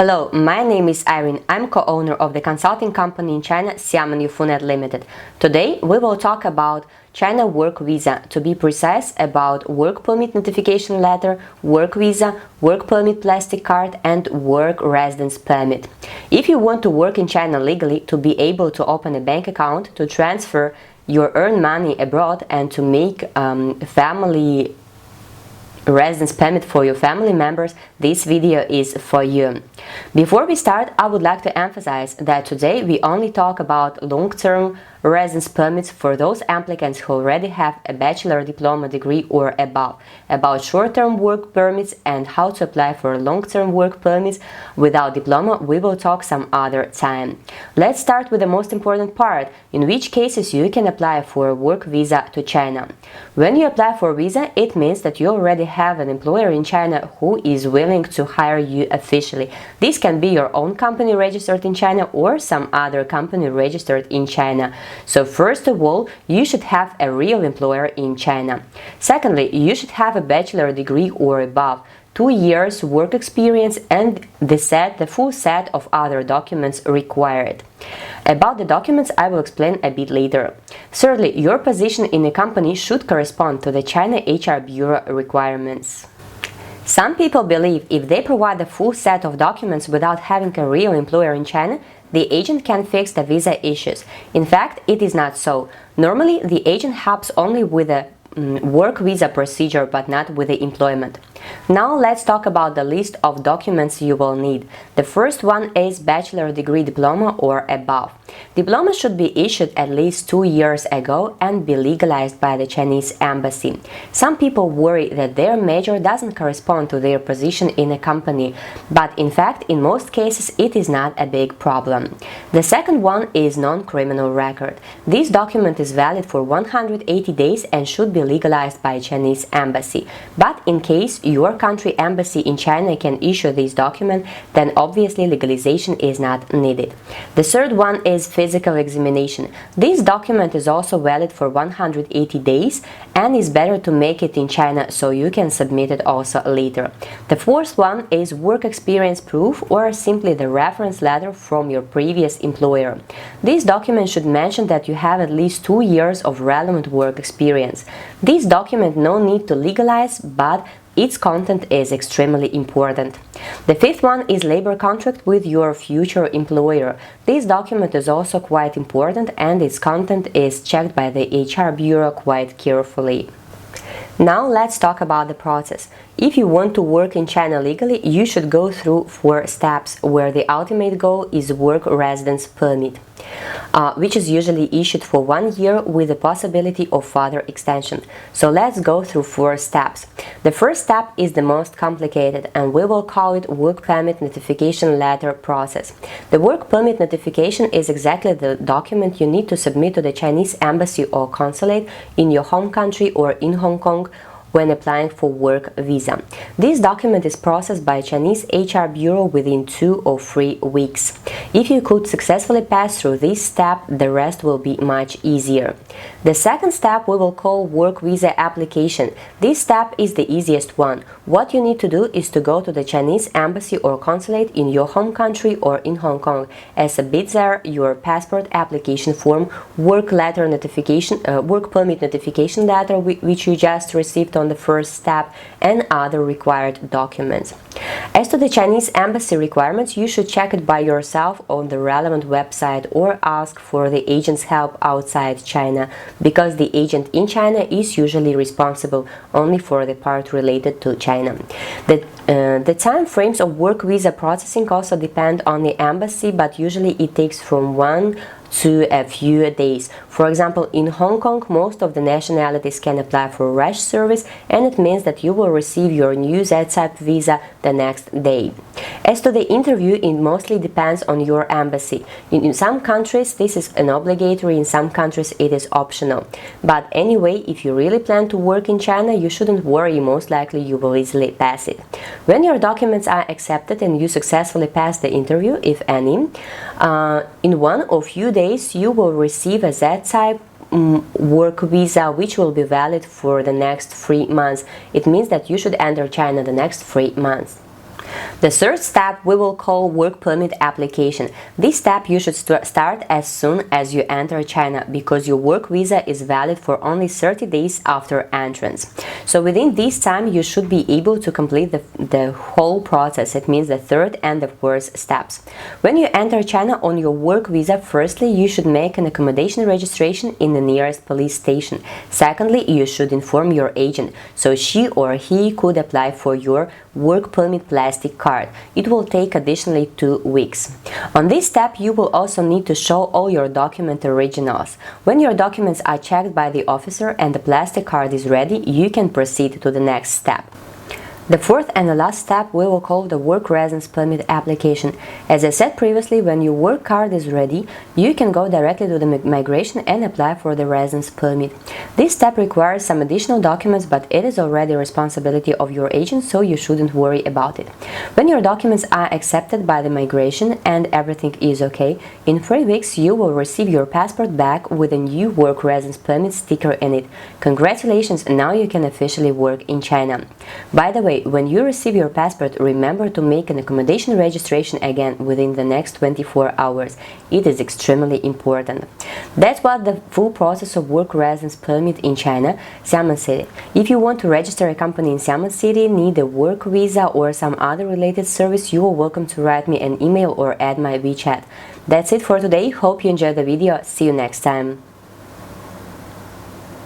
Hello, my name is Irene. I'm co-owner of the consulting company in China, Xiamen Limited. Today we will talk about China work visa, to be precise about work permit notification letter, work visa, work permit plastic card and work residence permit. If you want to work in China legally, to be able to open a bank account, to transfer your earned money abroad and to make family residence permit for your family members, this video is for you. Before we start, I would like to emphasize that today we only talk about long-term residence permits for those applicants who already have a bachelor diploma degree or above. About short-term work permits and how to apply for long-term work permits without diploma we will talk some other time. Let's start with the most important part, in which cases you can apply for a work visa to China. When you apply for a visa, it means that you already have an employer in China who is willing to hire you officially. This can be your own company registered in China or some other company registered in China. So first of all, you should have a real employer in China. Secondly, you should have a bachelor degree or above, 2 years work experience and the full set of other documents required. About the documents I will explain a bit later. Thirdly, your position in a company should correspond to the China HR Bureau requirements. Some people believe if they provide the full set of documents without having a real employer in China, the agent can fix the visa issues. In fact, it is not so. Normally, the agent helps only with the work visa procedure but not with the employment. Now let's talk about the list of documents you will need. The first one is bachelor degree diploma or above. Diploma should be issued at least 2 years ago and be legalized by the Chinese embassy. Some people worry that their major doesn't correspond to their position in a company, but in fact in most cases it is not a big problem. The second one is non-criminal record. This document is valid for 180 days and should be legalized by Chinese embassy. But in case your country embassy in China can issue this document, then obviously legalization is not needed. The third one is physical examination. This document is also valid for 180 days and is better to make it in China so you can submit it also later. The fourth one is work experience proof or simply the reference letter from your previous employer. This document should mention that you have at least 2 years of relevant work experience. This document no need to legalize, but its content is extremely important. The fifth one is labor contract with your future employer. This document is also quite important and its content is checked by the HR Bureau quite carefully. Now let's talk about the process. If you want to work in China legally, you should go through 4 steps, where the ultimate goal is work residence permit, which is usually issued for 1 year with the possibility of further extension. So let's go through 4 steps. The first step is the most complicated and we will call it work permit notification letter process. The work permit notification is exactly the document you need to submit to the Chinese embassy or consulate in your home country or in Hong Kong when applying for work visa. This document is processed by Chinese HR Bureau within 2 or 3 weeks. If you could successfully pass through this step, the rest will be much easier. The second step we will call work visa application. This step is the easiest one. What you need to do is to go to the Chinese embassy or consulate in your home country or in Hong Kong, submit there your passport application form, work permit notification letter which you just received on the first step, and other required documents. As to the Chinese embassy requirements, you should check it by yourself on the relevant website or ask for the agent's help outside China, because the agent in China is usually responsible only for the part related to China. The time frames of work visa processing also depend on the embassy, but usually it takes from 1 to a few days. For example, in Hong Kong, most of the nationalities can apply for rush service, and it means that you will receive your new Z-type visa the next day. As to the interview, it mostly depends on your embassy. In some countries this is an obligatory, in some countries it is optional. But anyway, if you really plan to work in China, you shouldn't worry, most likely you will easily pass it. When your documents are accepted and you successfully pass the interview, if any, in 1 or few days you will receive a Z-type work visa which will be valid for the next 3 months. It means that you should enter China the next 3 months. The third step we will call work permit application. This step you should start as soon as you enter China because your work visa is valid for only 30 days after entrance. So within this time you should be able to complete the whole process. It means the third and the fourth steps. When you enter China on your work visa, firstly you should make an accommodation registration in the nearest police station. Secondly, you should inform your agent so she or he could apply for your work permit plastic card. It will take additionally 2 weeks. On this step, you will also need to show all your document originals. When your documents are checked by the officer and the plastic card is ready, you can proceed to the next step. The fourth and the last step we will call the work residence permit application. As I said previously, when your work card is ready, you can go directly to the migration and apply for the residence permit. This step requires some additional documents, but it is already a responsibility of your agent, so you shouldn't worry about it. When your documents are accepted by the migration and everything is okay, in 3 weeks you will receive your passport back with a new work residence permit sticker in it. Congratulations, now you can officially work in China. By the way, when you receive your passport, remember to make an accommodation registration again within the next 24 hours. It is extremely important. That's what the full process of work residence permit in China, Xiamen City. If you want to register a company in Xiamen City, need a work visa or some other related service, you are welcome to write me an email or add my WeChat. That's it for today. Hope you enjoyed the video. See you next time.